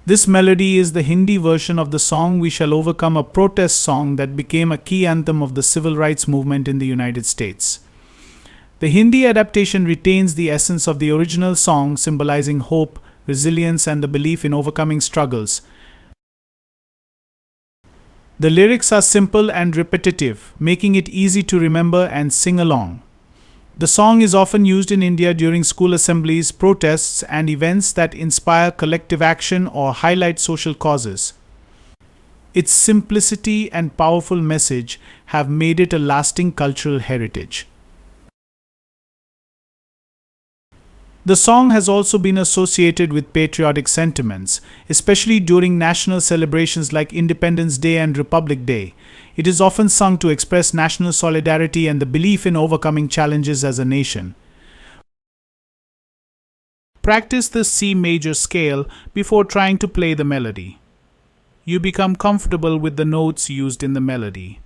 This melody is the Hindi version of the song We Shall Overcome, a protest song that became a key anthem of the civil rights movement in the United States. The Hindi adaptation retains the essence of the original song, symbolizing hope, resilience, and the belief in overcoming struggles. The lyrics are simple and repetitive, making it easy to remember and sing along. The song is often used in India during school assemblies, protests, and events that inspire collective action or highlight social causes. Its simplicity and powerful message have made it a lasting cultural heritage. The song has also been associated with patriotic sentiments, especially during national celebrations like Independence Day and Republic Day. It is often sung to express national solidarity and the belief in overcoming challenges as a nation. Practice the C major scale before trying to play the melody. You become comfortable with the notes used in the melody.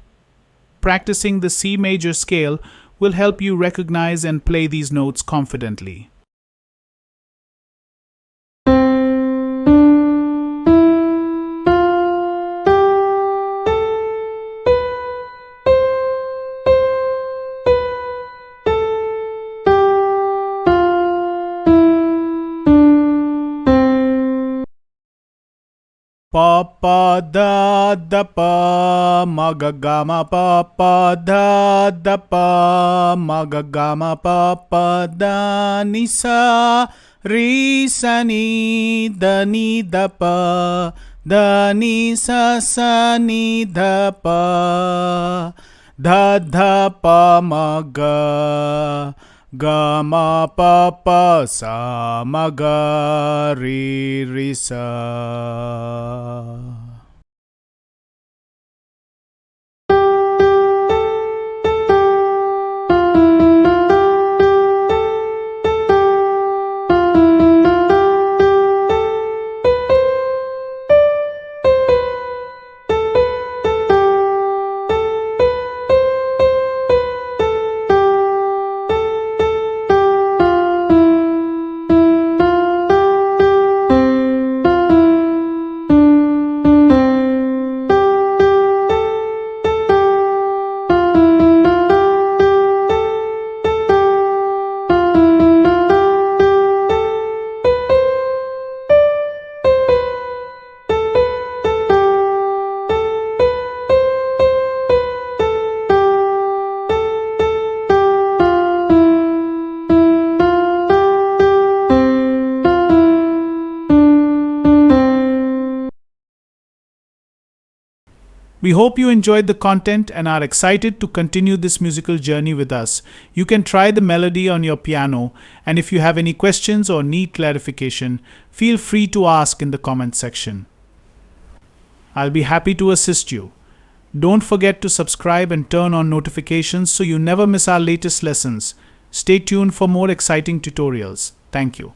Practicing the C major scale will help you recognize and play these notes confidently. Pa pa da da pa ma ga ga ma pa pa da da pa ma ga ga ma pa pa da ni sa re sa ni da pa da ni sa ni da pa da pa ma ga ga ma pa pa sa ma ga re sa. We hope you enjoyed the content and are excited to continue this musical journey with us. You can try the melody on your piano, and if you have any questions or need clarification, feel free to ask in the comment section. I'll be happy to assist you. Don't forget to subscribe and turn on notifications so you never miss our latest lessons. Stay tuned for more exciting tutorials. Thank you.